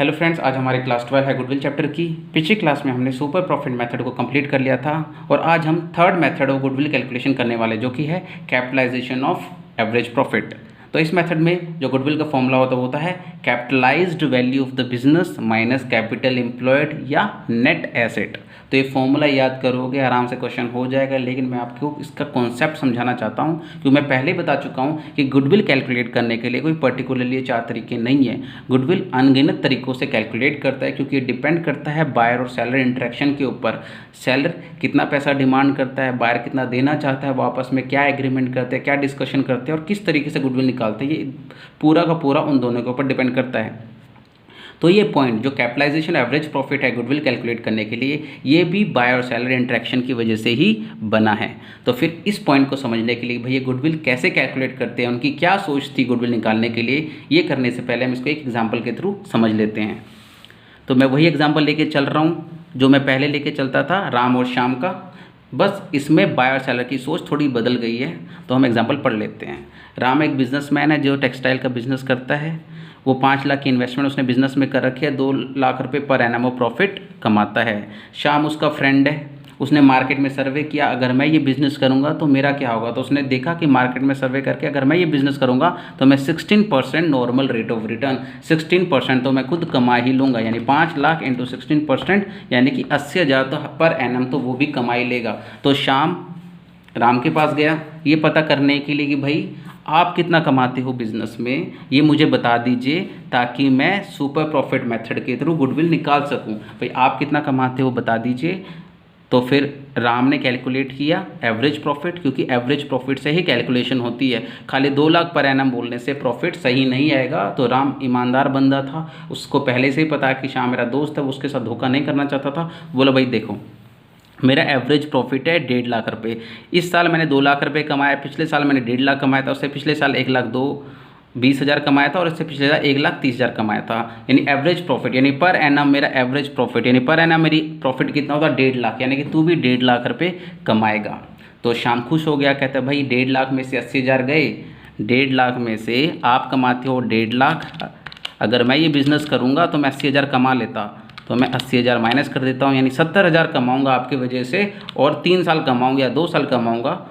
Hello friends, आज हमारी class 12 है गुडविल चैप्टर की। पिछली क्लास में हमने सुपर प्रॉफिट मेथड को कंप्लीट कर लिया था और आज हम third method of goodwill calculation करने वाले, जो कि है कैपिटलाइजेशन ऑफ एवरेज प्रॉफिट। तो इस मेथड में जो गुडविल का फॉर्मूला होता है capitalised value of the business minus capital employed या नेट एसेट। तो ये फॉर्मूला याद करोगे आराम से क्वेश्चन हो जाएगा, लेकिन मैं आपको इसका कॉन्सेप्ट समझाना चाहता हूँ क्योंकि मैं पहले ही बता चुका हूँ कि गुडविल कैलकुलेट करने के लिए कोई पर्टिकुलरली 4 तरीके नहीं है। गुडविल अनगिनत तरीकों से कैलकुलेट करता है क्योंकि ये डिपेंड करता है बायर और सेलर इंटरेक्शन के ऊपर। सेलर कितना पैसा डिमांड करता है, बायर कितना देना चाहता है, वो आपस में क्या एग्रीमेंट करते हैं, क्या डिस्कशन करते हैं और किस तरीके से गुडविल निकालते हैं, ये पूरा का पूरा उन दोनों के ऊपर डिपेंड करता है। तो ये पॉइंट जो कैपिटलाइजेशन एवरेज प्रॉफिट है गुडविल कैलकुलेट करने के लिए, ये भी बायर और सेलर इंटरेक्शन की वजह से ही बना है। तो फिर इस पॉइंट को समझने के लिए भैया गुडविल कैसे कैलकुलेट करते हैं, उनकी क्या सोच थी गुडविल निकालने के लिए, ये करने से पहले हम इसको एक एग्जाम्पल के थ्रू समझ लेते हैं। तो मैं वही एग्जाम्पल लेके चल रहा हूँ जो मैं पहले लेके चलता था, राम और श्याम का। बस इसमें बायर सेलर की सोच थोड़ी बदल गई है। तो हम एग्जाम्पल पढ़ लेते हैं। राम एक बिजनेसमैन है जो टेक्सटाइल का बिजनेस करता है। वो 5 लाख की इन्वेस्टमेंट उसने बिजनेस में कर रखी है, 2 लाख रुपए पर एनम वो प्रॉफिट कमाता है। श्याम उसका फ्रेंड है, उसने मार्केट में सर्वे किया अगर मैं ये बिज़नेस करूँगा तो मेरा क्या होगा। तो उसने देखा कि मार्केट में सर्वे करके अगर मैं ये बिज़नेस करूँगा तो मैं 16% नॉर्मल रेट ऑफ रिटर्न, 16% तो मैं खुद कमा ही लूँगा, यानी 5 लाख इंटू 16% यानी कि 80,000 तो पर एनम तो वो भी कमा ही लेगा। तो श्याम राम के पास गया ये पता करने के लिए कि भाई आप कितना कमाते हो बिजनेस में, ये मुझे बता दीजिए ताकि मैं सुपर प्रॉफिट मेथड के थ्रू गुडविल निकाल सकूं। भाई आप कितना कमाते हो बता दीजिए। तो फिर राम ने कैलकुलेट किया एवरेज प्रॉफिट, क्योंकि एवरेज प्रॉफिट से ही कैलकुलेशन होती है। खाली 2 लाख पर एनम बोलने से प्रॉफिट सही नहीं आएगा। तो राम ईमानदार बंदा था, उसको पहले से ही पता है कि श्याम मेरा दोस्त है, वो उसके साथ धोखा नहीं करना चाहता था। बोला भाई देखो मेरा एवरेज प्रॉफिट है 1.5 लाख रुपये। इस साल मैंने 2 लाख रुपये कमाया, पिछले साल मैंने 1.5 लाख कमाया था, उससे पिछले साल 1,20,000 कमाया था और इससे पिछले साल 1,30,000 कमाया था। यानी एवरेज प्रॉफिट यानी पर एनम मेरा एवरेज प्रॉफिट यानी पर एनम मेरी प्रॉफिट कितना होता है 1.5 लाख, यानी कि तू भी 1.5 लाख रुपये कमाएगा। तो श्याम खुश हो गया, कहता है भाई 1.5 लाख में से 80,000 गए, 1.5 लाख में से आप कमाते हो 1.5 लाख, अगर मैं ये बिज़नेस करूँगा तो मैं 80,000 कमा लेता, तो मैं 80,000 माइनस कर देता हूँ, यानी 70,000 कमाऊँगा आपकी वजह से और 3 साल कमाऊँगा या 2 साल कमाऊँगा,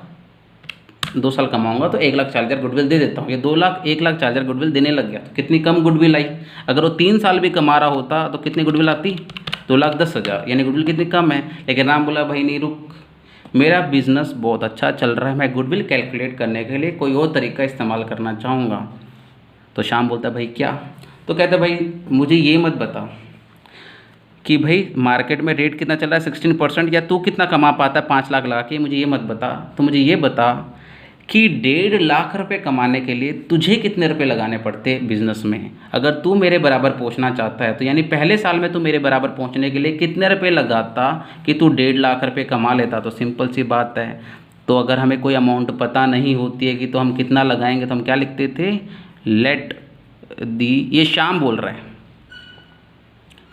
2 साल कमाऊँगा तो 1,40,000 गुडविल दे देता हूँ। ये 1,40,000 गुडविल देने लग गया तो कितनी कम गुडविल आई। अगर वो 3 साल भी कमा रहा होता तो कितनी गुडविल आती, 2,10,000, यानी गुडविल कितनी कम है। लेकिन राम बोला भाई नहीं रुक, मेरा बिजनेस बहुत अच्छा चल रहा है, मैं गुडविल कैलकुलेट करने के लिए कोई और तरीका इस्तेमाल करना चाहूँगा। तो श्याम बोलता भाई क्या। तो कहता भाई मुझे ये मत बता कि भाई मार्केट में रेट कितना चल रहा है 16%, या तू कितना कमा पाता है 5 लाख लगा के, मुझे ये मत बता। तो मुझे ये बता कि 1.5 लाख रुपए कमाने के लिए तुझे कितने रुपए लगाने पड़ते बिजनेस में। अगर तू मेरे बराबर पहुंचना चाहता है तो यानी पहले साल में तू मेरे बराबर पहुंचने के लिए कितने रुपए लगाता कि तू 1.5 लाख रुपए कमा लेता। तो सिंपल सी बात है। तो अगर हमें कोई अमाउंट पता नहीं होती है कि तो हम कितना लगाएंगे, तो हम क्या लिखते थे, लेट दी, ये श्याम बोल रहा है,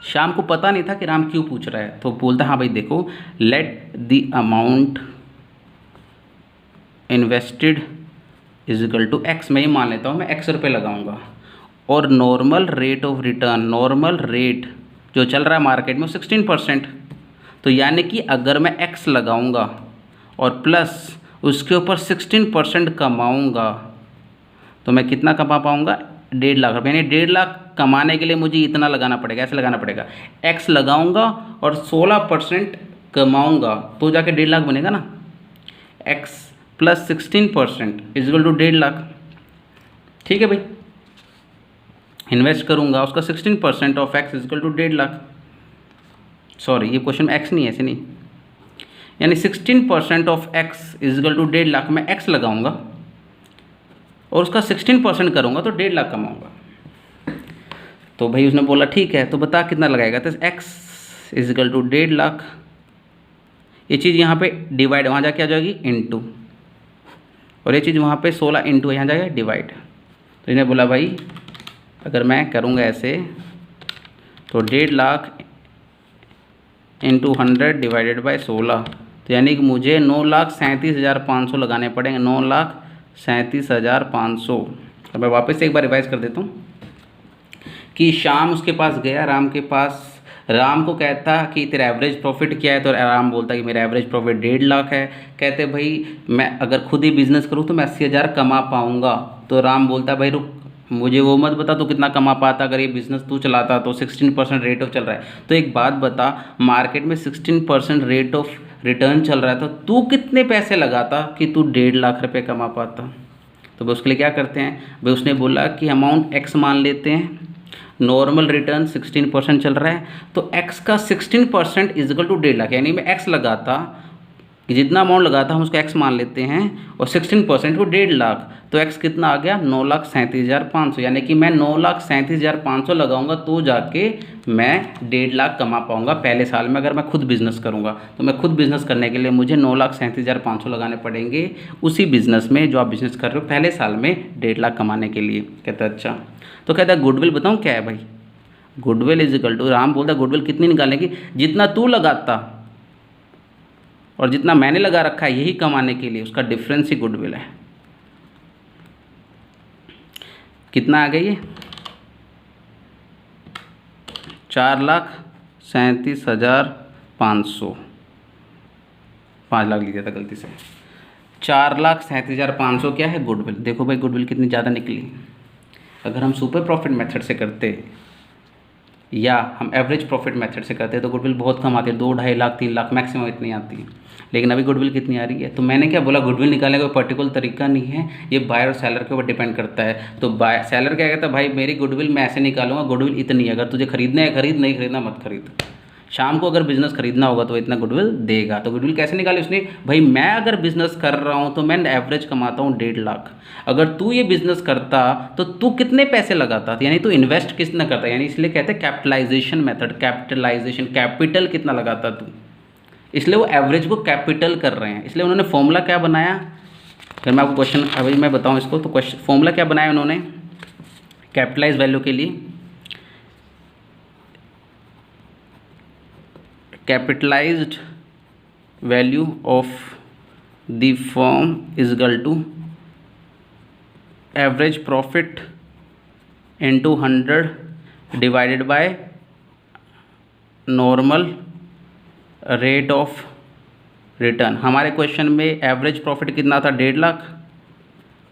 श्याम को पता नहीं था कि राम क्यों पूछ रहा है। तो बोलता हाँ भाई देखो, let the amount invested is equal to x, मैं ये मान लेता हूँ मैं x रुपये लगाऊंगा और normal rate of return, normal rate जो चल रहा है मार्केट में 16%। तो यानी कि अगर मैं x लगाऊंगा और प्लस उसके ऊपर 16% कमाऊंगा तो मैं कितना कमा पाऊंगा, 1.5 लाख रुपये। यानी 1.5 लाख कमाने के लिए मुझे इतना लगाना पड़ेगा, ऐसे लगाना पड़ेगा, x लगाऊंगा और 16% कमाऊंगा तो जाके 1.5 लाख बनेगा ना। x plus 16% equal to 1.5 lakh. ठीक है भाई, इन्वेस्ट करूंगा उसका 16% of x equal to 1.5 lakh. Sorry ये क्वेश्चन में x नहीं है, ऐसे नहीं, यानी 16% of x equal to 1.5 lakh. मैं x लगाऊंगा और उसका 16% करूंगा तो 1.5 लाख कमाऊंगा। तो भाई उसने बोला ठीक है, तो बता कितना लगाएगा। तो x इजल टू 1.5 लाख, ये चीज़ यहाँ पे डिवाइड, वहाँ जाके आ जाएगी इंटू, और ये चीज़ वहाँ पे 16 इंटू यहाँ जाएगा डिवाइड। तो इन्हें बोला भाई अगर मैं करूँगा ऐसे तो 1.5 लाख इंटू 100 डिवाइडेड बाई 16, तो यानी कि मुझे 9,37,500 लगाने पड़ेंगे, 9,37,500। अब मैं वापस से एक बार रिवाइज कर देता हूँ कि शाम उसके पास गया, राम के पास, राम को कहता कि तेरा एवरेज प्रॉफिट क्या है, तो राम बोलता कि मेरा एवरेज प्रॉफिट 1.5 लाख है। कहते भाई मैं अगर खुद ही बिजनेस करूँ तो मैं 80,000 कमा पाऊँगा। तो राम बोलता भाई रुक, मुझे वो मत बता तू कितना कमा पाता, अगर ये बिजनेस तू चलाता तो 16% रेट ऑफ चल रहा है, तो एक बात बता, मार्केट में 16% रेट ऑफ रिटर्न चल रहा है, तो तू कितने पैसे लगाता कि तू 1.5 लाख रुपये कमा पाता। तो भाई उसके लिए क्या करते हैं, भाई उसने बोला कि अमाउंट एक्स मान लेते हैं, नॉर्मल रिटर्न 16% चल रहा है, तो एक्स का 16% इजकल टू 1.5 लाख, यानी मैं एक्स लगाता कि जितना अमाउंट लगाता हम उसको एक्स मान लेते हैं, और 16% को 1.5 लाख, तो एक्स कितना आ गया 9,37,500, यानी कि मैं 9,37,500 लगाऊंगा तो जाके मैं 1.5 लाख कमा पाऊंगा पहले साल में। अगर मैं खुद बिजनेस करूंगा तो मैं खुद बिजनेस करने के लिए मुझे 9,37,500 लगाने पड़ेंगे उसी बिजनेस में जो आप बिजनेस कर रहे हो पहले साल में 1.5 लाख कमाने के लिए। कहता है अच्छा, तो कहता है गुडविल बताऊँ क्या है भाई, goodwill is equal to, Ram बोलता है गुडविल कितनी निकालेगी, जितना तू लगाता और जितना मैंने लगा रखा है यही कमाने के लिए, उसका डिफरेंस ही गुडविल है। कितना आ गई है 4,37,500, 5 लाख लिख दिया था गलती से, 4,37,500 क्या है गुडविल। देखो भाई गुडविल कितनी ज़्यादा निकली। अगर हम सुपर प्रॉफिट मेथड से करते या हम एवरेज प्रॉफिट मेथड से करते हैं तो गुडविल बहुत कम आती है, 2, 2.5 लाख, 3 लाख मैक्सिमम इतनी आती है। लेकिन अभी गुडविल कितनी आ रही है, तो मैंने क्या बोला, गुडविल निकालने का कोई पर्टिकुलर तरीका नहीं है, ये बायर और सेलर के ऊपर डिपेंड करता है। तो बाय सेलर क्या कहता है, भाई मेरी गुडविल मैं ऐसे निकालूंगा, गुडविल इतनी है, अगर तुझे खरीदना है खरीद, नहीं खरीदना मत खरीद। शाम को अगर बिजनेस खरीदना होगा तो इतना गुडविल देगा। तो गुडविल कैसे निकाली उसने, भाई मैं अगर बिजनेस कर रहा हूँ तो मैं एवरेज कमाता हूँ 1.5 लाख, अगर तू ये बिजनेस करता तो तू कितने पैसे लगाता, यानी तू इन्वेस्ट कितना करता, यानी इसलिए कहते हैं कैपिटलाइजेशन मेथड, कैपिटलाइजेशन, कैपिटल कितना लगाता तू, इसलिए वो एवरेज को कैपिटल कर रहे हैं। इसलिए उन्होंने फॉर्मूला क्या बनाया, अगर मैं आपको क्वेश्चन अभी मैं बताऊँ इसको, तो क्वेश्चन फॉर्मूला क्या बनाया उन्होंने कैपिटलाइज वैल्यू के लिए, capitalized value of the firm is equal to average profit into 100 divided by normal rate of return. हमारे क्वेश्चन में एवरेज प्रॉफिट कितना था 1.5 lakh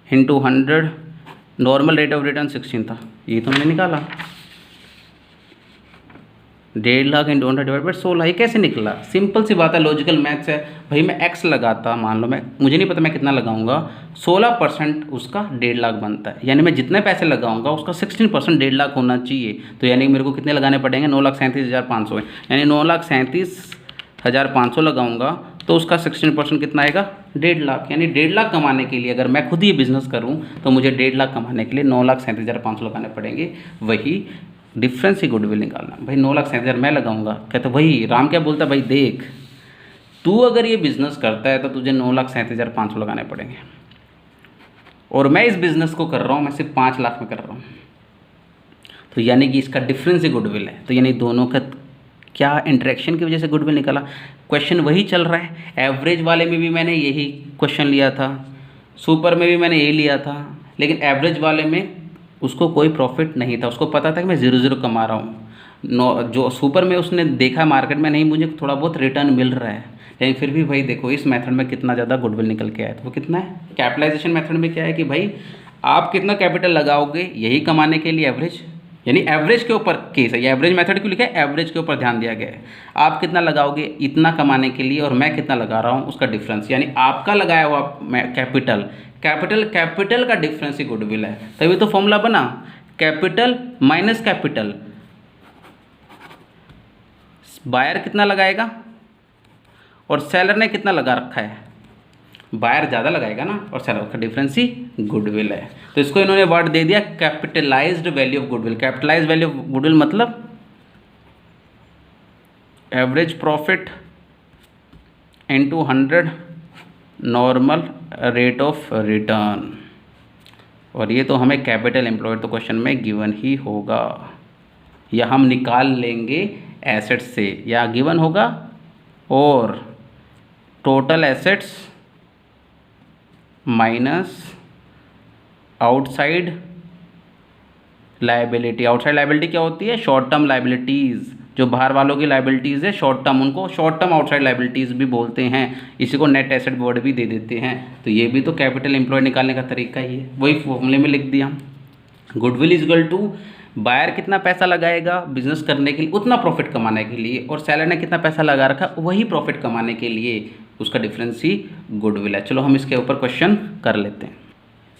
into 100, normal rate of return 16 था, ये तो हमने निकाला। 1.5 लाख इंटू 100 डिवाइड बाई 16, ये कैसे निकला, सिंपल सी बात है, लॉजिकल मैथ्स है भाई। मैं एक्स लगाता, मान लो मैं, मुझे नहीं पता मैं कितना लगाऊंगा, 16% उसका 1.5 लाख बनता है, यानी मैं जितने पैसे लगाऊंगा उसका 16% 1.5 लाख होना चाहिए। तो यानी मेरे को कितने लगाने पड़ेंगे, 9,37,500 है, यानी 9,37,500 लगाऊंगा तो उसका 16% कितना आएगा 1.5 लाख। यानी 1.5 लाख कमाने के लिए अगर मैं खुद ही बिजनेस करूँ तो मुझे 1.5 लाख कमाने के लिए 9,37,500 लगाने पड़ेंगे, वही डिफरेंस ही गुडविल निकालना। भाई 9,37,000 मैं लगाऊंगा, कहते वही राम क्या बोलता, भाई देख तू अगर ये बिज़नेस करता है तो तुझे 9,37,500 लगाने पड़ेंगे, और मैं इस बिज़नेस को कर रहा हूँ, मैं सिर्फ 5 लाख में कर रहा हूँ, तो यानी कि इसका डिफरेंस ही गुडविल है। तो यानी दोनों का क्या इंटरेक्शन की वजह से गुडविल निकाला। क्वेश्चन वही चल रहा है, एवरेज वाले में भी मैंने यही क्वेश्चन लिया था, सुपर में भी मैंने यही लिया था, लेकिन एवरेज वाले में उसको कोई प्रॉफिट नहीं था, उसको पता था कि मैं 0 कमा रहा हूँ। जो सुपर में उसने देखा मार्केट में नहीं मुझे थोड़ा बहुत रिटर्न मिल रहा है, लेकिन फिर भी भाई देखो इस मेथड में कितना ज़्यादा गुडविल निकल के आया। तो वो कितना है, कैपिटलाइजेशन मेथड में क्या है कि भाई आप कितना कैपिटल लगाओगे यही कमाने के लिए एवरेज, यानी एवरेज के ऊपर केस है, ये एवरेज मेथड क्यों लिखा है, एवरेज के ऊपर ध्यान दिया गया है। आप कितना लगाओगे इतना कमाने के लिए, और मैं कितना लगा रहा हूँ उसका डिफरेंस, यानी आपका लगाया हुआ कैपिटल कैपिटल का डिफरेंस ही गुडविल है। तभी तो फॉर्मूला बना, कैपिटल माइनस कैपिटल, बायर कितना लगाएगा और सेलर ने कितना लगा रखा है, बायर ज़्यादा लगाएगा ना, और सेलर का डिफरेंस ही गुडविल है। तो इसको इन्होंने वर्ड दे दिया capitalised value of goodwill. Capitalised value of goodwill मतलब average profit into 100 normal rate of return, और ये तो हमें कैपिटल एम्प्लॉयड तो क्वेश्चन में गिवन ही होगा, या हम निकाल लेंगे एसेट्स से, या गिवन होगा, और total assets minus outside liability, outside liability क्या होती है? शॉर्ट टर्म लाइबिलिटीज़, जो बाहर वालों की लाइबिलिटीज़ है शॉर्ट टर्म, उनको शॉर्ट टर्म आउटसाइड लाइबिलिटीज़ भी बोलते हैं। इसी को नेट एसेट वर्ड भी दे देते हैं। तो ये भी तो कैपिटल एम्प्लॉयड निकालने का तरीका ही है, वही फॉर्मूले में लिख दिया। Goodwill is equal to buyer कितना पैसा लगाएगा बिजनेस करने के लिए, उतना प्रॉफिट कमाने के लिए, और सेलर ने कितना पैसा लगा रखा, वही प्रॉफिट कमाने के लिए, उसका डिफरेंस ही गुडविल है। चलो हम इसके ऊपर क्वेश्चन कर लेते हैं।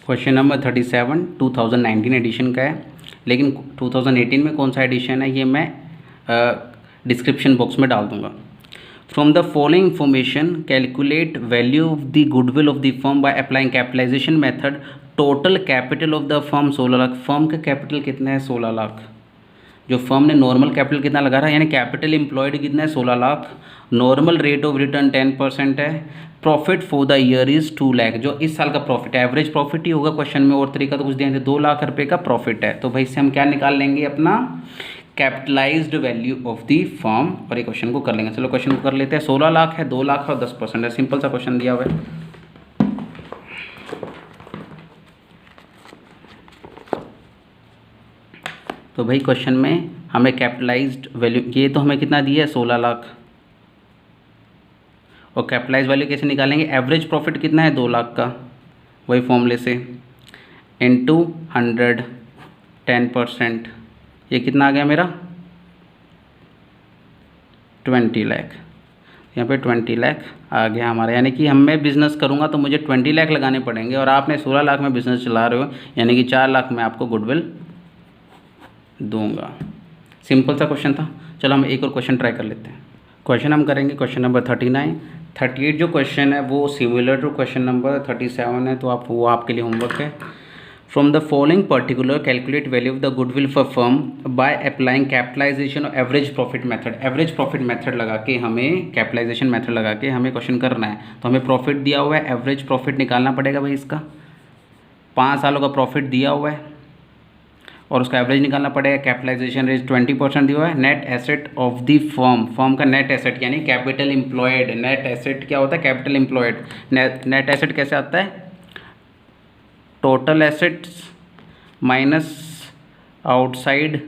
क्वेश्चन नंबर 37 2019 एडिशन का है, लेकिन 2018 में कौन सा एडिशन है ये मैं डिस्क्रिप्शन बॉक्स में डाल दूंगा। From the following information calculate value of the goodwill of the firm by applying capitalization method. Total capital of the firm 16 lakh. Firm का कैपिटल कितना है? 16 लाख। जो फर्म ने नॉर्मल कैपिटल कितना लगा रहा है, यानी कैपिटल एम्प्लॉयड कितना है? 16 lakh. Normal rate of return 10% है। Profit for the year is 2 lakh. जो इस साल का प्रॉफिट है, एवरेज प्रॉफिट ही होगा क्वेश्चन में, और तरीका तो कुछ दिया है, 2 लाख रुपए का प्रॉफिट है। तो भाई इससे हम क्या निकाल लेंगे? अपना capitalised value of the firm, और ये क्वेश्चन को कर लेंगे। चलो क्वेश्चन को कर लेते हैं। 16 लाख है, 2 लाख और 10% है। सिंपल सा क्वेश्चन दिया हुआ है। तो भाई क्वेश्चन में हमें कैपिटलाइज्ड वैल्यू, ये तो हमें कितना दिया है? 16 लाख। और कैपिटलाइज वैल्यू कैसे निकालेंगे? एवरेज प्रॉफिट कितना है? 2 लाख का, वही फॉर्मूले से, इनटू 100 10%, ये कितना आ गया मेरा? 20 लाख। यहाँ पे 20 लाख आ गया हमारा, यानी कि हम मैं बिज़नेस करूँगा तो मुझे 20 लाख लगाने पड़ेंगे, और आपने 16 लाख में बिज़नेस चला रहे हो, यानी कि 4 लाख में आपको गुडविल दूंगा। सिंपल सा क्वेश्चन था। चलो हम एक और क्वेश्चन ट्राई कर लेते हैं। क्वेश्चन हम करेंगे क्वेश्चन नंबर 39। 38 जो क्वेश्चन है वो सिमिलर टू क्वेश्चन नंबर 37 है, तो आप वो आपके लिए होमवर्क है। From the following particular calculate value of the goodwill for firm by applying capitalisation और average profit method. Average profit method लगा के हमें, कैपिटलाइजेशन मेथड लगा के हमें क्वेश्चन करना है। तो हमें प्रॉफिट दिया हुआ है, एवरेज प्रॉफिट निकालना पड़ेगा भाई इसका। 5 सालों का प्रॉफिट दिया हुआ है और उसका एवरेज निकालना पड़ेगा। कैपिटलाइजेशन रेट 20% दिया हुआ है। Net asset of the firm, firm का नेट एसेट यानी कैपिटल एम्प्लॉयड। नेट एसेट क्या होता है? Capital employed. नेट एसेट कैसे आता है? Total assets minus outside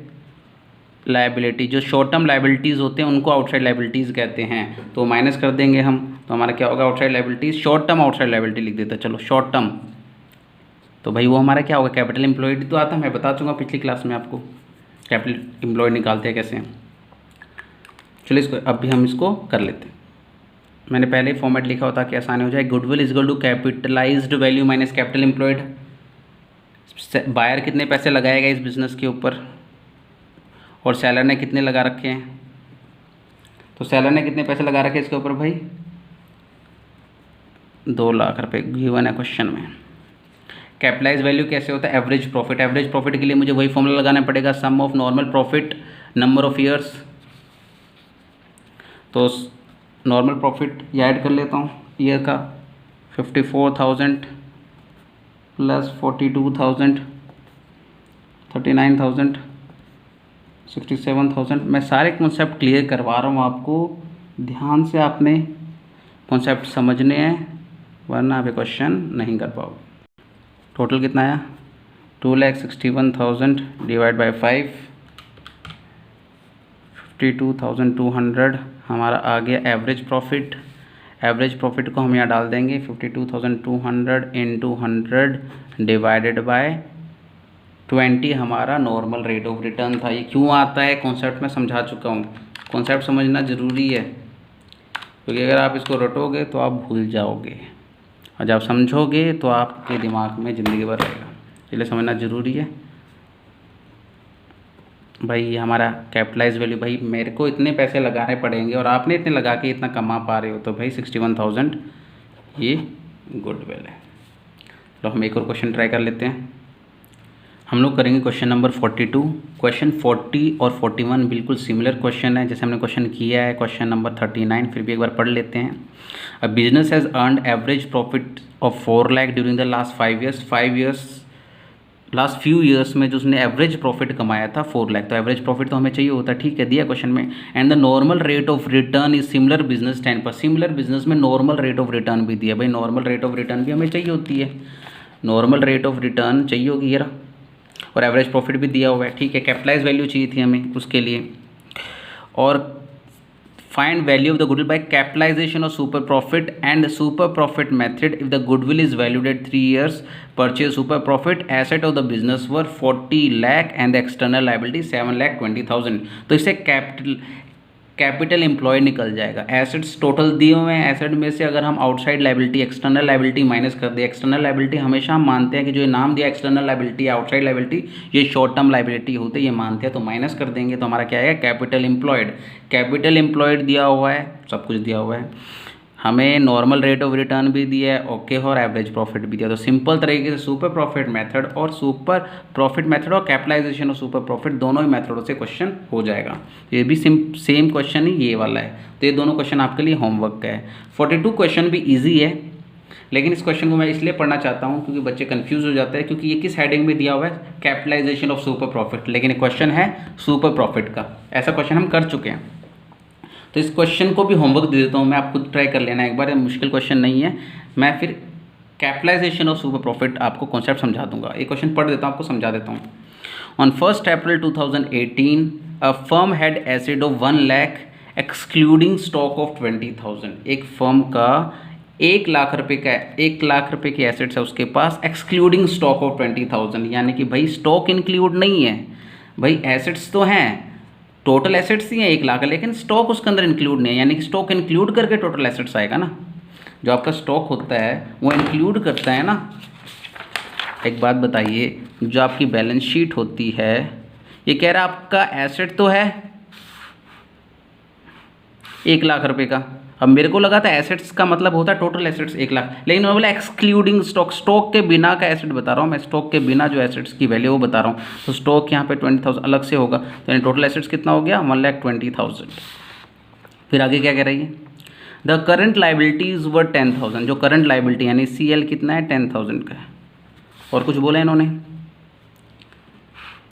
liability. जो शॉर्ट टर्म लाइबिलिटीज़ होते हैं उनको आउटसाइड लाइबिलिटीज़ कहते हैं, तो माइनस कर देंगे हम, तो हमारा क्या होगा? Outside liabilities, short term outside liability लिख देते हैं। चलो शॉर्ट टर्म, तो भाई वो हमारा क्या होगा? कैपिटल एम्प्लॉयड तो आता है, मैं बता दूंगा पिछली क्लास में आपको कैपिटल एम्प्लॉयड निकालते हैं कैसे। चलिए इसको अभी हम इसको कर लेते हैं। मैंने पहले ही फॉर्मेट लिखा होता कि आसानी हो जाए। Goodwill is equal to capitalized value minus capital employed. Buyer कितने पैसे लगाएगा इस बिज़नेस के ऊपर, और सेलर ने कितने लगा रखे हैं? तो सेलर ने कितने पैसे लगा रखे हैं इसके ऊपर भाई? 2 लाख रुपए गिवन है क्वेश्चन में। कैपिटलाइज वैल्यू कैसे होता है? Average profit. एवरेज प्रॉफिट के लिए मुझे वही फॉर्मूला लगाना पड़ेगा, sum of normal profit number of years. तो नॉर्मल प्रॉफिट ये ऐड कर लेता हूँ ईयर का, 54,000 प्लस 42,000 39,000 67,000। मैं सारे कॉन्सेप्ट क्लियर करवा रहा हूँ आपको, ध्यान से आपने कॉन्सेप्ट समझने हैं, वरना आप क्वेश्चन नहीं कर पाओगे। टोटल कितना आया? 2,61,000 डिवाइड बाई 5, 52,200 हमारा आ गया एवरेज प्रॉफिट। एवरेज प्रॉफिट को हम यहाँ डाल देंगे 52,200 इंटू 100 डिवाइडेड बाय 20 हमारा नॉर्मल रेट ऑफ रिटर्न था। ये क्यों आता है कॉन्सेप्ट में समझा चुका हूँ। कॉन्सेप्ट समझना ज़रूरी है, क्योंकि अगर आप इसको रटोगे तो आप भूल जाओगे, और जब समझोगे तो आपके दिमाग में ज़िंदगी भर रहेगा, इसलिए समझना ज़रूरी है। भाई हमारा कैपिटलाइज वैल्यू, भाई मेरे को इतने पैसे लगाने पड़ेंगे और आपने इतने लगा के इतना कमा पा रहे हो, तो भाई 61,000 ये गुडविल है। तो हम एक और क्वेश्चन ट्राई कर लेते हैं। हम लोग करेंगे क्वेश्चन नंबर 42। क्वेश्चन 40 और 41 बिल्कुल सिमिलर क्वेश्चन है जैसे हमने क्वेश्चन किया है क्वेश्चन नंबर 39, फिर भी एक बार पढ़ लेते हैं। A business has earned average profit of 4 lakh during the last 5 years. Last few years में जो उसने एवरेज प्रॉफिट कमाया था 4 लाख, तो एवरेज प्रॉफिट तो हमें चाहिए होता है, ठीक है, दिया क्वेश्चन में। And the normal rate of return is similar business 10%। Similar business में नॉर्मल रेट ऑफ रिटर्न भी दिया, भाई नॉर्मल रेट ऑफ रिटर्न भी हमें चाहिए होती है, नॉर्मल रेट ऑफ रिटर्न चाहिए होगी यार। और एवरेज प्रॉफिट भी दिया हुआ है, ठीक है। कैपिटलाइज वैल्यू चाहिए थी हमें उसके लिए, और find value of the goodwill by capitalization of super profit and super profit method if the goodwill is valued at 3 years, purchase super profit, asset of the business were 40 lakh and the external liability 7,20,000। तो इससे capital employed निकल जाएगा। Assets total दिए हुए हैं, asset में से अगर हम outside liability external liability minus कर दें, एक्सटर्नल लाइबिलिटी हमेशा हम मानते हैं कि जो ये नाम दिया एक्सटर्नल लाइबिलिटी आउटसाइड लाइबिलिटी ये शॉर्ट टर्म लाइबिलिटी होते हैं, ये मानते हैं, तो माइनस कर देंगे तो हमारा क्या आएगा, कैपिटल एम्प्लॉयड। कैपिटल एम्प्लॉयड दिया हुआ है, सब कुछ दिया हुआ है, हमें नॉर्मल रेट ऑफ रिटर्न भी दिया है, ओके, और एवरेज प्रॉफिट भी दिया। तो सिंपल तरीके से सुपर प्रॉफिट मेथड और सुपर प्रॉफिट मेथड और कैपिटलाइजेशन ऑफ सुपर प्रॉफिट दोनों ही मेथडों से क्वेश्चन हो जाएगा। ये भी सेम क्वेश्चन ही ये वाला है, तो ये दोनों क्वेश्चन आपके लिए होमवर्क का है। 42 क्वेश्चन भी ईजी है, लेकिन इस क्वेश्चन को मैं इसलिए पढ़ना चाहता हूँ क्योंकि बच्चे कंफ्यूज हो जाते हैं, क्योंकि ये किस हेडिंग में दिया हुआ है, कैपिटलाइजेशन ऑफ सुपर प्रॉफिट, लेकिन क्वेश्चन है सुपर प्रॉफिट का। ऐसा क्वेश्चन हम कर चुके हैं, तो इस क्वेश्चन को भी होमवर्क दे देता हूँ मैं, आप खुद ट्राई कर लेना एक बार, मुश्किल क्वेश्चन नहीं है। मैं फिर कैपिटलाइजेशन ऑफ सुपर प्रॉफिट आपको कॉन्सेप्ट समझा दूंगा। एक क्वेश्चन पढ़ देता हूँ, आपको समझा देता हूँ। On 1 April 2018 a firm had asset of 1 lakh excluding stock of 20,000। एक फर्म का 1 लाख रुपये का 1 लाख रुपये की एसेट्स है उसके पास, एक्सक्लूडिंग स्टॉक ऑफ 20,000, यानी कि भाई स्टॉक इंक्लूड नहीं है। भाई एसेट्स तो हैं, टोटल एसेट्स ही हैं 1 लाख, लेकिन स्टॉक उसके अंदर इंक्लूड नहीं है, यानी कि स्टॉक इंक्लूड करके टोटल एसेट्स आएगा ना। जो आपका स्टॉक होता है वो इंक्लूड करता है ना। एक बात बताइए, जो आपकी बैलेंस शीट होती है, ये कह रहा है आपका एसेट तो है 1 लाख रुपए का, अब मेरे को लगा था एसेट्स का मतलब होता है टोटल एसेट्स 1 लाख, लेकिन मैं बोला एक्सक्लूडिंग स्टॉक, स्टॉक के बिना का एसेट बता रहा हूँ मैं, स्टॉक के बिना जो एसेट्स की वैल्यू वो बता रहा हूँ। तो स्टॉक यहाँ पे 20,000 अलग से होगा, तो यानी टोटल एसेट्स कितना हो गया, 1,20,000। फिर आगे क्या कह रही है, द करंट लाइबिलिटीज वर 10,000। जो करंट लाइबिलिटी यानी CL कितना है, 10,000 का है, और कुछ बोला इन्होंने।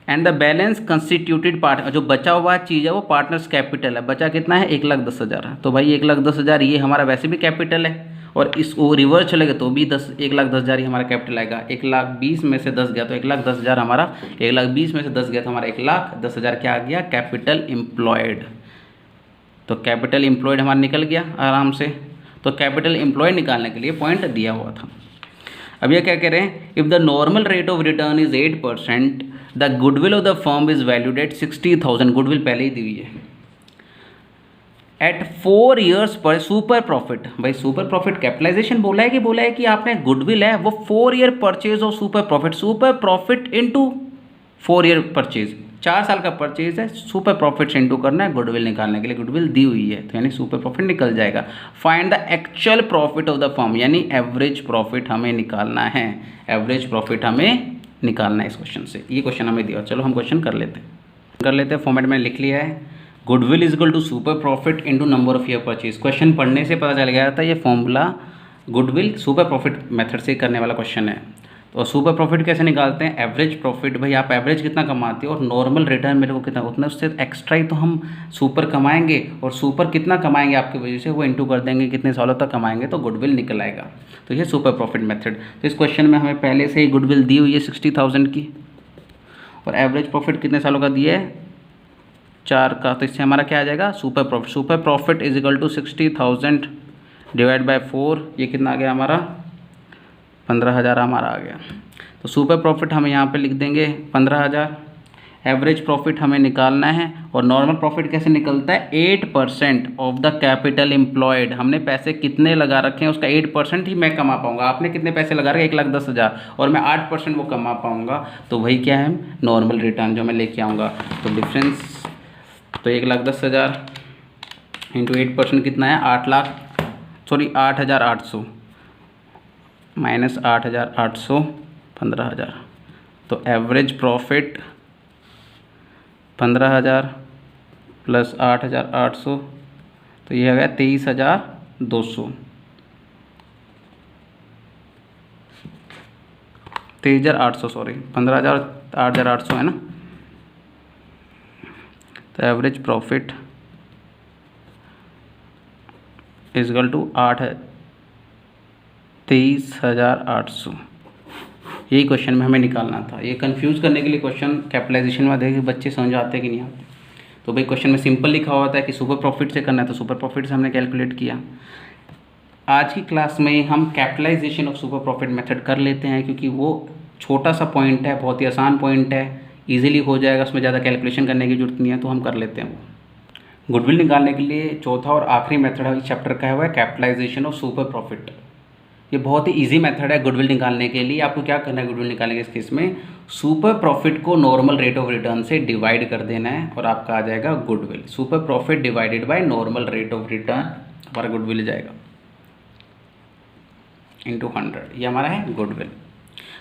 And the balance constituted part, जो बचा हुआ चीज़ है वो पार्टनर्स कैपिटल है। बचा कितना है, 1,10,000 है। तो भाई 1,10,000 ये हमारा वैसे भी कैपिटल है, और इस वो रिवर्स चलेगा तो भी 1,10,000 ही हमारा कैपिटल आएगा। 1,20,000 में से 10 गया तो 1,10,000 हमारा, 1,20,000 में से 10 गया तो हमारा 1,10,000 क्या आ गया, कैपिटल एम्प्लॉयड। तो कैपिटल एम्प्लॉयड हमारा निकल गया आराम से। तो कैपिटल एम्प्लॉयड निकालने के लिए पॉइंट दिया हुआ था। अब ये क्या कह रहे हैं, if the normal rate of return is 8%, the goodwill of the firm is valued eight 60,000। Goodwill पहले ही दी हुई है। एट 4 years पर सुपर प्रॉफिट, भाई सुपर प्रॉफिट कैपिटलाइजेशन बोला है कि आपने गुडविल है वो 4 year purchase of super profit into 4 year purchase, 4 साल का परचेज है, सुपर प्रॉफिट से इंटू करना है गुडविल निकालने के लिए, गुडविल दी हुई है तो यानी सुपर प्रॉफिट निकल जाएगा। Find the actual profit of the firm, यानी एवरेज प्रॉफिट हमें निकालना है, एवरेज प्रॉफिट हमें निकालना है इस क्वेश्चन से। ये क्वेश्चन हमें दिया, चलो हम क्वेश्चन कर लेते हैं। फॉर्मेट में लिख लिया है, goodwill is equal to super profit into number of year purchase. Question पढ़ने से पता चल गया था ये formula goodwill super profit method से करने वाला क्वेश्चन है। तो सुपर प्रॉफिट कैसे निकालते हैं, एवरेज प्रॉफिट, भाई आप एवरेज कितना कमाते हो और नॉर्मल रिटर्न मेरे को कितना, उतना उससे एक्स्ट्रा ही तो हम सुपर कमाएंगे, और सुपर कितना कमाएंगे आपकी वजह से वो इंटू कर देंगे, कितने सालों तक कमाएंगे तो गुडविल निकल आएगा। तो ये सुपर प्रॉफिट मेथड। तो इस क्वेश्चन में हमें पहले से ही गुडविल दी हुई है 60,000 की, और एवरेज प्रॉफिट कितने सालों का दिया है, 4 का। तो इससे हमारा क्या आ जाएगा, super profit. Super profit is equal to 60,000 divide by 4, ये कितना आ गया हमारा, 15,000 हमारा आ गया। तो सुपर प्रॉफिट हम यहाँ पे लिख देंगे 15,000। एवरेज प्रॉफिट हमें निकालना है, और नॉर्मल प्रॉफिट कैसे निकलता है, 8% ऑफ द कैपिटल एम्प्लॉयड। हमने पैसे कितने लगा रखे हैं उसका 8% ही मैं कमा पाऊंगा। आपने कितने पैसे लगा रखे, 1,10,000, और मैं 8% वो कमा पाऊंगा, तो वही क्या है, नॉर्मल रिटर्न जो मैं लेके आऊँगा। तो डिफरेंस, तो 1,10,000 इंटू 8% कितना है, 8,800 माइनस 8,800, 15,000। तो एवरेज प्रॉफिट 15,000 प्लस 8,800, तो ये आ गया 23,200, 23,800 सॉरी, 15,000 8,800 है ना। तो एवरेज प्रॉफिट इजकल टू 23,800। यही क्वेश्चन में हमें निकालना था। ये कंफ्यूज करने के लिए क्वेश्चन कैपिटलाइजेशन में देखिए बच्चे समझ आते कि नहीं आते। तो भाई क्वेश्चन में सिंपल लिखा हुआ था कि सुपर प्रॉफिट से करना है, तो सुपर प्रॉफिट से हमने कैलकुलेट किया। आज की क्लास में हम capitalization of super profit method कर लेते हैं, क्योंकि वो छोटा सा पॉइंट है, बहुत ही आसान पॉइंट है, इजीली हो जाएगा, उसमें ज़्यादा कैलकुलेशन करने की जरूरत नहीं है, तो हम कर लेते हैं वो। गुडविल निकालने के लिए चौथा और आखिरी मेथड इस चैप्टर का है हुआ है कैपिटलाइजेशन ऑफ सुपर प्रॉफिट। ये बहुत ही इजी मेथड है गुडविल निकालने के लिए। आपको क्या करना है गुडविल निकालने के इस केस में, सुपर प्रॉफिट को नॉर्मल रेट ऑफ रिटर्न से डिवाइड कर देना है और आपका आ जाएगा goodwill. Super profit divided by normal rate of return, हमारा गुडविल जाएगा इंटू 100, ये हमारा है गुडविल।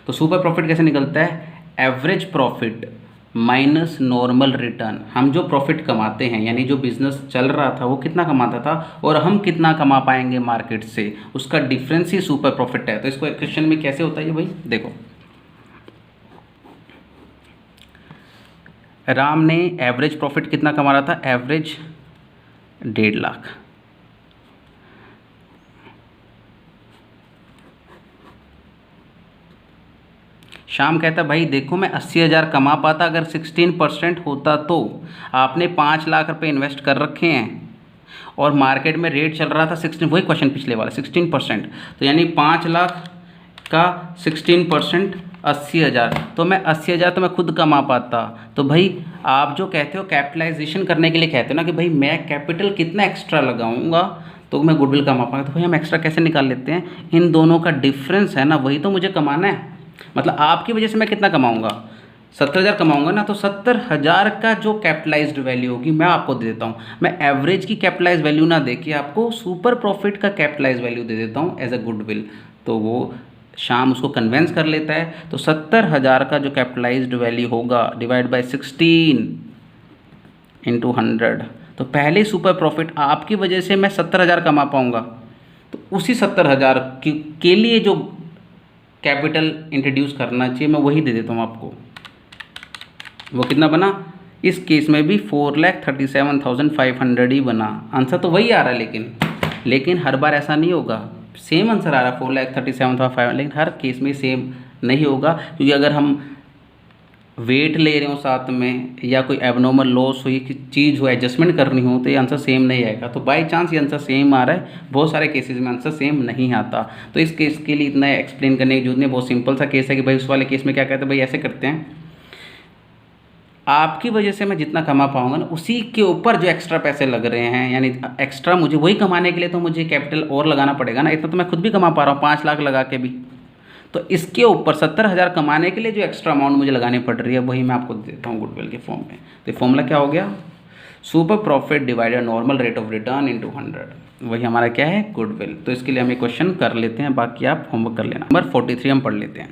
तो सुपर प्रॉफिट कैसे निकलता है, average profit minus normal return. हम जो प्रॉफिट कमाते हैं, यानी जो बिजनेस चल रहा था वो कितना कमाता था और हम कितना कमा पाएंगे मार्केट से, उसका डिफरेंस ही सुपर प्रॉफिट है। तो इसको क्वेश्चन में कैसे होता है भाई, देखो राम ने एवरेज प्रॉफिट कितना कमा रहा था, एवरेज 1.5 लाख। शाम कहता भाई देखो मैं 80,000 कमा पाता अगर 16% होता तो। आपने 5 लाख रुपए इन्वेस्ट कर रखे हैं और मार्केट में रेट चल रहा था 16, वही क्वेश्चन पिछले वाला 16%, तो यानी 5 लाख का 16% 80,000, तो मैं 80,000 तो मैं खुद कमा पाता। तो भाई आप जो कहते हो कैपिटलाइजेशन करने के लिए कहते हो ना कि भाई मैं कैपिटल कितना एक्स्ट्रा लगाऊंगा तो मैं गुडविल कमा पाऊंगा। तो भाई हम एक्स्ट्रा कैसे निकाल लेते हैं, इन दोनों का डिफरेंस है ना, वही तो मुझे कमाना है। मतलब आपकी वजह से मैं कितना कमाऊंगा, 70,000 कमाऊंगा ना, तो 70,000 का जो कैपिटलाइज्ड वैल्यू होगी मैं आपको दे देता हूँ। मैं एवरेज की कैपिटलाइज वैल्यू ना दे के आपको सुपर प्रॉफिट का कैपिटलाइज वैल्यू दे देता हूँ एज अ गुडविल। तो वो शाम उसको कन्वेंस कर लेता है। तो 70,000 का जो कैपिटलाइज्ड वैल्यू होगा डिवाइड बाय 16 इंटू 100, तो पहले सुपर प्रॉफिट आपकी वजह से मैं 70,000 कमा पाऊँगा, तो उसी 70,000 के लिए जो कैपिटल इंट्रोड्यूस करना चाहिए मैं वही दे देता हूँ आपको। वो कितना बना, इस केस में भी 4,37,500 ही बना। आंसर तो वही आ रहा है, लेकिन हर बार ऐसा नहीं होगा। सेम आंसर आ रहा है 4,37,500, लेकिन हर केस में सेम नहीं होगा, क्योंकि अगर हम वेट ले रहे हो साथ में या कोई एबनॉर्मल लॉस हुई कि चीज़ हो एडजस्टमेंट करनी हो तो ये आंसर सेम नहीं आएगा। तो बाय चांस ये आंसर सेम आ रहा है, बहुत सारे केसेस में आंसर सेम नहीं आता। तो इस केस के लिए इतना एक्सप्लेन करने की जरूरत नहीं, बहुत सिंपल सा केस है कि भाई उस वाले केस में क्या कहते हैं, भाई ऐसे करते हैं, आपकी वजह से मैं जितना कमा पाऊंगा ना उसी के ऊपर जो एक्स्ट्रा पैसे लग रहे हैं, यानी एक्स्ट्रा मुझे वही कमाने के लिए तो मुझे कैपिटल और लगाना पड़ेगा ना, इतना तो मैं खुद भी कमा पा रहा हूँ 5 लाख लगा के भी। तो इसके ऊपर 70,000 कमाने के लिए जो एक्स्ट्रा अमाउंट मुझे लगानी पड़ रही है वही मैं आपको देता हूँ गुडविल के फॉर्म में। तो फॉर्मूला क्या हो गया, super profit divided normal rate of return into 100, वही हमारा क्या है गुडविल। तो इसके लिए हम एक क्वेश्चन कर लेते हैं, बाकी आप होमवर्क कर लेना। नंबर 43 हम पढ़ लेते हैं।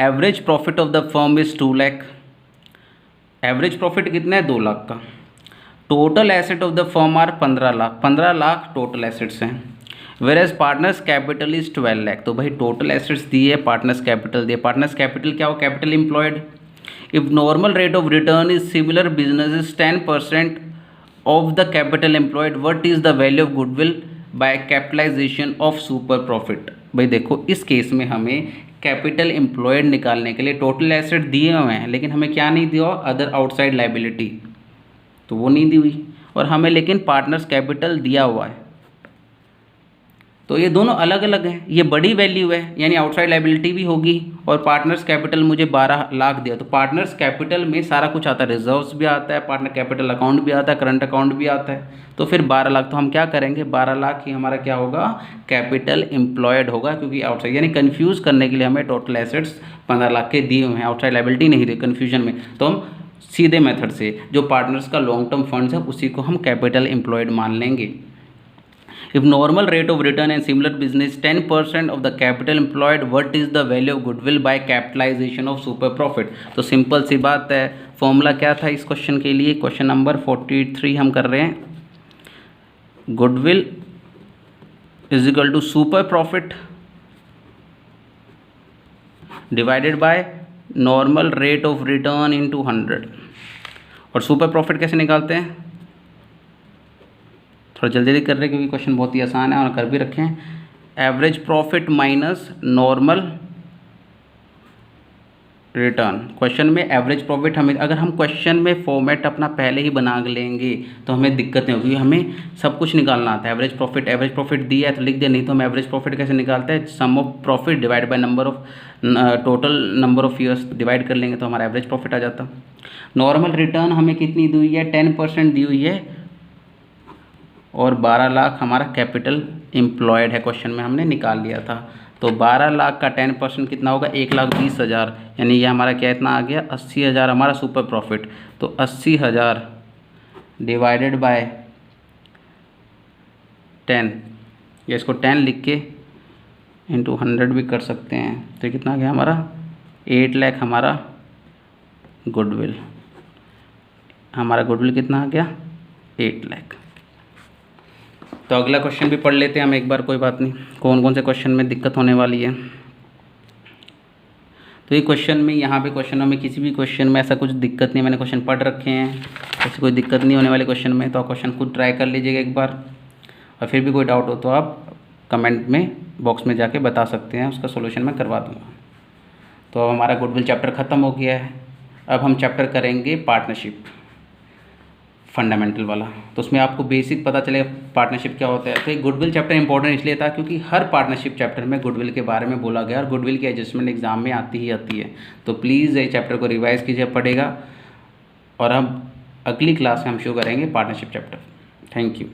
Average profit of the firm is 2 lakh. Average profit कितना है, 2 लाख का। Total asset of the firm are 15 lakh, 15 lakh total assets हैं। Whereas partners capital is 12 lakh. तो भाई टोटल एसेट्स दिए, पार्टनर्स कैपिटल दिए। पार्टनर्स कैपिटल क्या हो, capital employed. If normal rate of return is similar business is 10% of the capital employed, what is the value of goodwill by capitalization of super profit. भाई देखो इस case में हमें capital employed निकालने के लिए टोटल एसेट दिए हुए हैं, लेकिन हमें क्या नहीं दिया, अदर आउटसाइड लाइबिलिटी, तो वो नहीं दी हुई, और हमें लेकिन पार्टनर्स कैपिटल दिया हुआ है। तो ये दोनों अलग अलग हैं, ये बड़ी वैल्यू है यानी आउटसाइड लाइबिलिटी भी होगी, और पार्टनर्स कैपिटल मुझे 12 लाख दिया। तो पार्टनर्स कैपिटल में सारा कुछ आता है, रिजर्व्स भी आता है, पार्टनर कैपिटल अकाउंट भी आता है, करंट अकाउंट भी आता है। तो फिर 12 लाख, तो हम क्या करेंगे, 12 लाख ही हमारा क्या होगा, कैपिटल एम्प्लॉयड होगा, क्योंकि आउटसाइड यानी कन्फ्यूज़ करने के लिए हमें टोटल एसेट्स 15 लाख के दिए हुए हैं, आउटसाइड लाइबिलिटी नहीं दी कन्फ्यूजन में। तो हम सीधे मेथड से जो पार्टनर्स का लॉन्ग टर्म फंड्स है उसी को हम कैपिटल एम्प्लॉयड मान लेंगे। If normal rate of return and similar business 10% of the capital employed, what is the value of goodwill by capitalization of super profit? तो सिंपल सी बात है, फॉर्मूला क्या था इस क्वेश्चन के लिए, क्वेश्चन नंबर 43 हम कर रहे हैं। Goodwill is equal to super profit divided by normal rate of return into 100। और सुपर प्रॉफिट कैसे निकालते हैं, थोड़ा जल्दी कर रहे हैं क्योंकि क्वेश्चन बहुत ही आसान है और कर भी रखे हैं। Average profit minus normal return. Question में एवरेज प्रॉफिट हमें, अगर हम क्वेश्चन में फॉर्मेट अपना पहले ही बना लेंगे तो हमें दिक्कत नहीं होगी, हमें सब कुछ निकालना आता है। एवरेज प्रॉफिट दिया है तो लिख दिया, नहीं तो हम एवरेज प्रॉफिट कैसे निकालते हैं, sum of profit divide by number of total number of years divide कर लेंगे तो हमारा एवरेज प्रॉफिट आ जाता। नॉर्मल रिटर्न हमें कितनी दी हुई है, 10% दी हुई है और 12 लाख हमारा कैपिटल एम्प्लॉयड है, क्वेश्चन में हमने निकाल लिया था। तो 12 लाख का 10% कितना होगा, 1,20,000, यानी ये हमारा क्या इतना आ गया, 80,000 हमारा सुपर प्रॉफिट। तो 80,000 डिवाइडेड बाय 10, या इसको 10 लिख के इंटू 100 भी कर सकते हैं, तो कितना आ गया हमारा 8 लाख हमारा गुडविल। हमारा गुडविल कितना आ गया 8 लाख। तो अगला क्वेश्चन भी पढ़ लेते हैं हम एक बार, कोई बात नहीं, कौन कौन से क्वेश्चन में दिक्कत होने वाली है। तो ये क्वेश्चन में, यहाँ पे क्वेश्चनों में किसी भी क्वेश्चन में ऐसा कुछ दिक्कत नहीं, मैंने क्वेश्चन पढ़ रखे हैं, ऐसी कोई दिक्कत नहीं होने वाले क्वेश्चन में। तो आप क्वेश्चन खुद ट्राई कर लीजिएगा एक बार, और फिर भी कोई डाउट हो तो आप कमेंट में बॉक्स में जाके बता सकते हैं, उसका सोल्यूशन मैं करवा दूँगा। तो अब हमारा गुडविल चैप्टर ख़त्म हो गया है। अब हम चैप्टर करेंगे पार्टनरशिप फंडामेंटल वाला। तो उसमें आपको बेसिक पता चलेगा पार्टनरशिप क्या होता है। तो ये गुडविल चैप्टर इंपॉर्टेंट इसलिए था क्योंकि हर पार्टनरशिप चैप्टर में गुडविल के बारे में बोला गया और गुडविल की एडजस्टमेंट एग्जाम में आती ही आती है। तो प्लीज़ ये चैप्टर को रिवाइज़ कीजिए, पड़ेगा। और अब अगली क्लास में हम शुरू करेंगे पार्टनरशिप चैप्टर। Thank you.